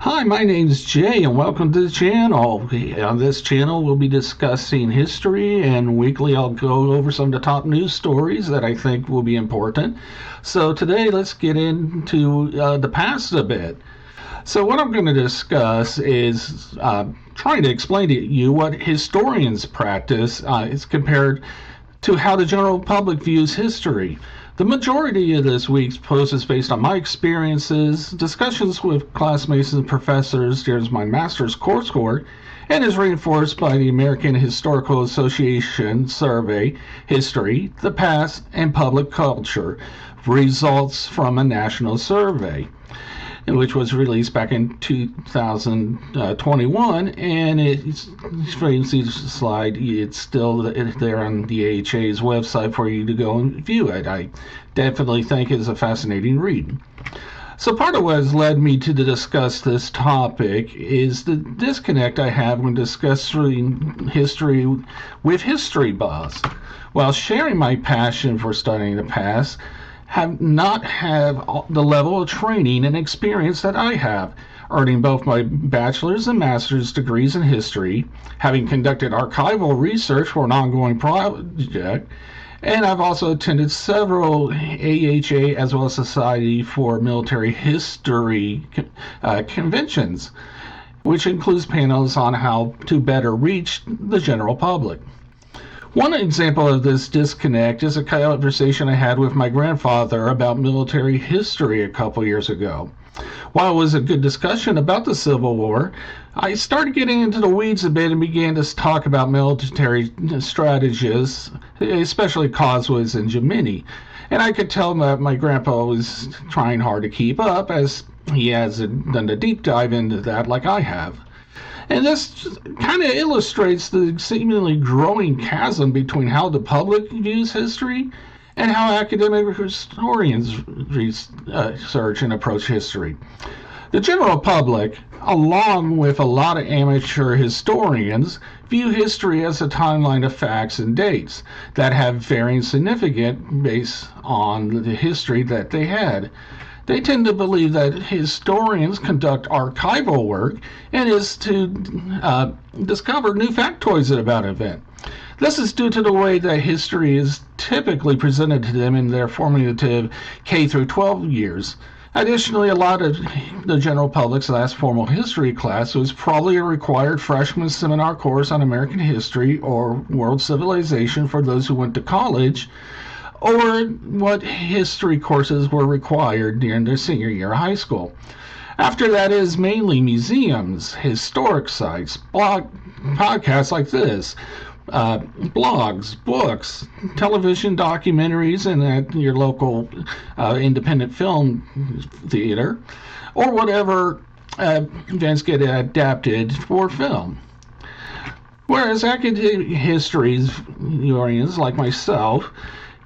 Hi, my name's Jay, and welcome to the channel. On this channel, we'll be discussing history, and weekly I'll go over some of the top news stories that I think will be important. So today, let's get into the past a bit. So what I'm going to discuss is trying to explain to you what historians practice is compared to how the general public views history. The majority of this week's post is based on my experiences, discussions with classmates and professors during my master's coursework, and is reinforced by the American Historical Association survey, History, the Past, and Public Culture, results from a national survey, which was released back in 2021, and it's, if you see the slide, it's still there on the AHA's website for you to go and view it. I definitely think it's a fascinating read. So part of what has led me to discuss this topic is the disconnect I have when discussing history with history buffs. While sharing my passion for studying the past, have not have the level of training and experience that I have, earning both my bachelor's and master's degrees in history, having conducted archival research for an ongoing project, and I've also attended several AHA as well as Society for Military History conventions, which includes panels on how to better reach the general public. One example of this disconnect is a conversation I had with my grandfather about military history a couple years ago. While it was a good discussion about the Civil War, I started getting into the weeds a bit and began to talk about military strategies, especially Clausewitz and Jomini. And I could tell that my grandpa was trying hard to keep up, as he hasn't done a deep dive into that like I have. And this kind of illustrates the seemingly growing chasm between how the public views history and how academic historians research and approach history. The general public, along with a lot of amateur historians, view history as a timeline of facts and dates that have varying significance based on the history that they had. They tend to believe that historians conduct archival work and is to discover new factoids about an event. This is due to the way that history is typically presented to them in their formative K through 12 years. Additionally, a lot of the general public's last formal history class was probably a required freshman seminar course on American history or world civilization for those who went to college, or what history courses were required during their senior year of high school. After that is mainly museums, historic sites, podcasts like this, blogs, books, television documentaries, and at your local independent film theater, or whatever events get adapted for film. Whereas academic historians like myself,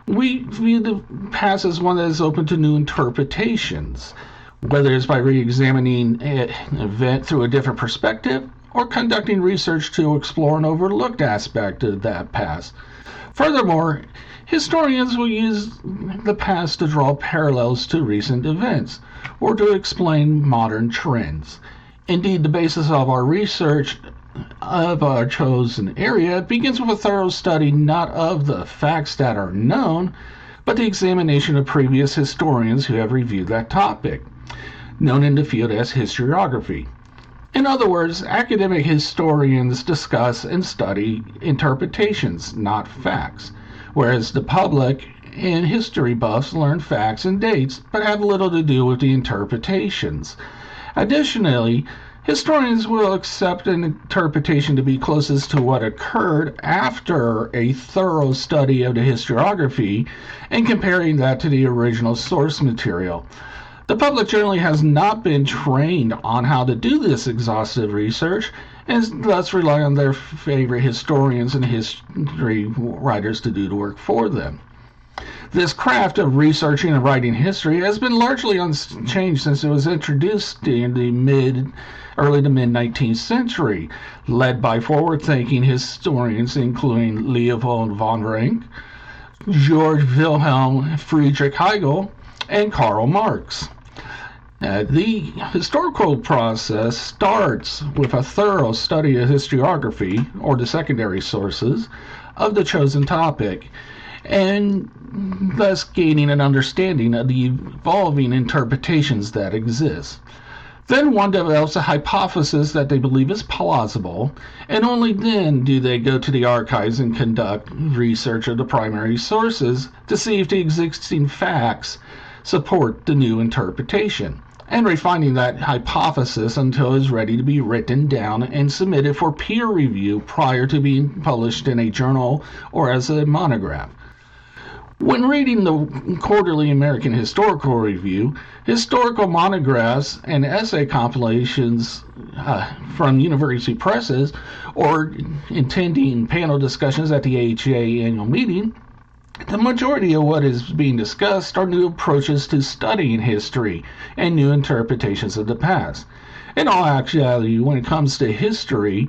we view the past as one that is open to new interpretations, whether it's by re-examining an event through a different perspective or conducting research to explore an overlooked aspect of that past. Furthermore, historians will use the past to draw parallels to recent events or to explain modern trends. Indeed, the basis of our research of our chosen area begins with a thorough study not of the facts that are known, but the examination of previous historians who have reviewed that topic, known in the field as historiography. In other words, academic historians discuss and study interpretations, not facts, whereas the public and history buffs learn facts and dates, but have little to do with the interpretations. Additionally, historians will accept an interpretation to be closest to what occurred after a thorough study of the historiography and comparing that to the original source material. The public generally has not been trained on how to do this exhaustive research and thus rely on their favorite historians and history writers to do the work for them. This craft of researching and writing history has been largely unchanged since it was introduced in the early to mid-19th century, led by forward-thinking historians including Leopold von Ranke, Georg Wilhelm Friedrich Hegel, and Karl Marx. The historical process starts with a thorough study of historiography, or the secondary sources, of the chosen topic, and thus gaining an understanding of the evolving interpretations that exist. Then one develops a hypothesis that they believe is plausible, and only then do they go to the archives and conduct research of the primary sources to see if the existing facts support the new interpretation, and refining that hypothesis until it is ready to be written down and submitted for peer review prior to being published in a journal or as a monograph. When reading the Quarterly American Historical Review, historical monographs and essay compilations from university presses, or attending panel discussions at the AHA annual meeting, the majority of what is being discussed are new approaches to studying history and new interpretations of the past. In all actuality, when it comes to history,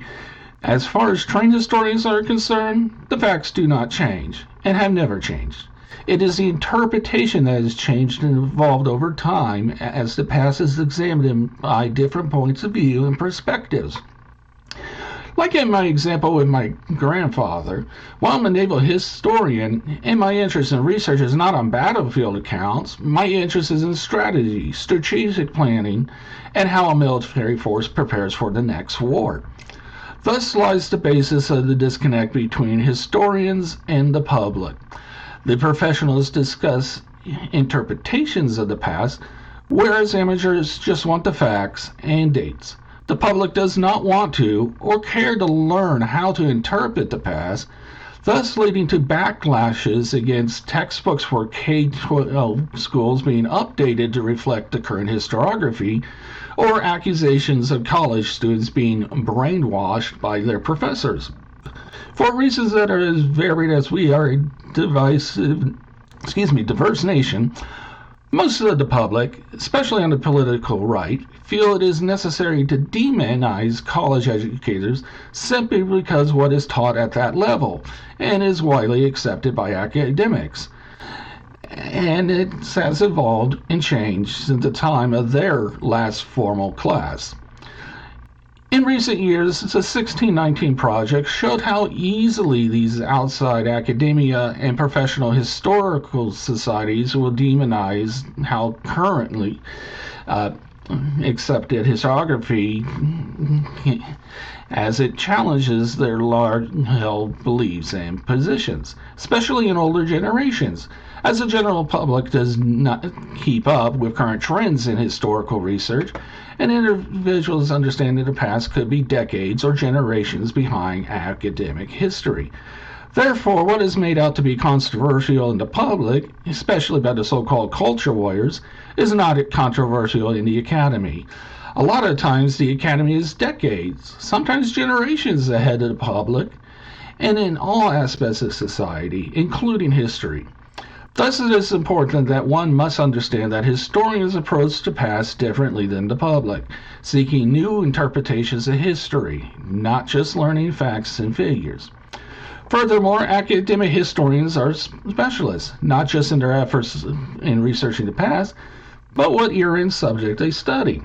as far as trained historians are concerned, the facts do not change and have never changed. It is the interpretation that has changed and evolved over time as the past is examined by different points of view and perspectives. Like in my example with my grandfather, while I'm a naval historian and my interest in research is not on battlefield accounts, my interest is in strategy, strategic planning, and how a military force prepares for the next war. Thus lies the basis of the disconnect between historians and the public. The professionals discuss interpretations of the past, whereas amateurs just want the facts and dates. The public does not want to or care to learn how to interpret the past, thus leading to backlashes against textbooks for K-12 schools being updated to reflect the current historiography, or accusations of college students being brainwashed by their professors. For reasons that are as varied as we are a diverse nation, most of the public, especially on the political right, feel it is necessary to demonize college educators simply because what is taught at that level and is widely accepted by academics. And it has evolved and changed since the time of their last formal class. In recent years, the 1619 Project showed how easily these outside academia and professional historical societies will demonize how currently accepted historiography as it challenges their large-held beliefs and positions, especially in older generations, as the general public does not keep up with current trends in historical research, and individuals' understanding of the past could be decades or generations behind academic history. Therefore, what is made out to be controversial in the public, especially by the so-called culture warriors, is not controversial in the academy. A lot of times the academy is decades, sometimes generations ahead of the public, and in all aspects of society, including history. Thus it is important that one must understand that historians approach the past differently than the public, seeking new interpretations of history, not just learning facts and figures. Furthermore, academic historians are specialists, not just in their efforts in researching the past, but what era and subject they study.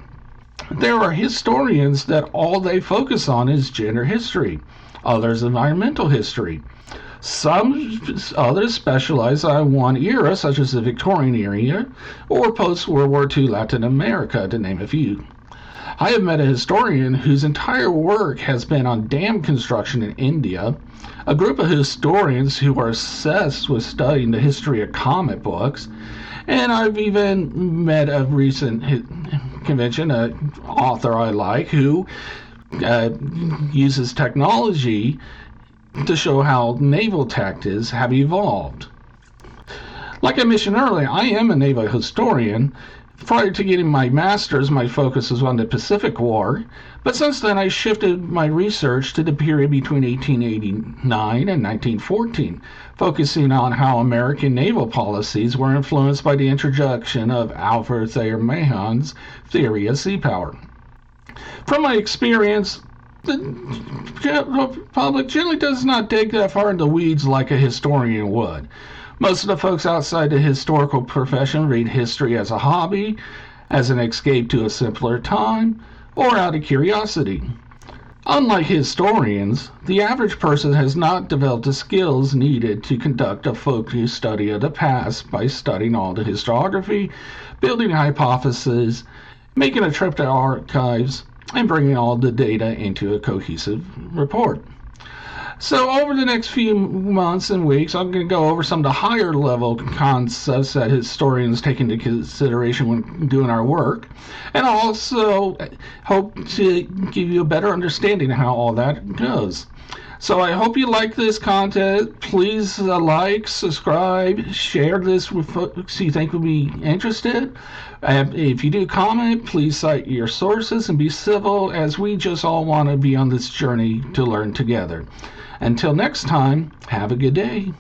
There are historians that all they focus on is gender history, others environmental history. Some others specialize on one era, such as the Victorian era or post-World War II Latin America, to name a few. I have met a historian whose entire work has been on dam construction in India, a group of historians who are obsessed with studying the history of comic books, and I've even met a recent convention, an author I like, who uses technology to show how naval tactics have evolved. Like I mentioned earlier, I am a naval historian. Prior to getting my master's, my focus was on the Pacific War, but since then I shifted my research to the period between 1889 and 1914, focusing on how American naval policies were influenced by the introduction of Alfred Thayer Mahon's theory of sea power. From my experience, the public generally does not dig that far into the weeds like a historian would. Most of the folks outside the historical profession read history as a hobby, as an escape to a simpler time, or out of curiosity. Unlike historians, the average person has not developed the skills needed to conduct a focused study of the past by studying all the historiography, building hypotheses, making a trip to archives, and bringing all the data into a cohesive report. So over the next few months and weeks, I'm going to go over some of the higher level concepts that historians take into consideration when doing our work, and also hope to give you a better understanding of how all that goes. So I hope you like this content. Please like, subscribe, share this with folks you think would be interested. If you do comment, please cite your sources and be civil, as we just all want to be on this journey to learn together. Until next time, have a good day.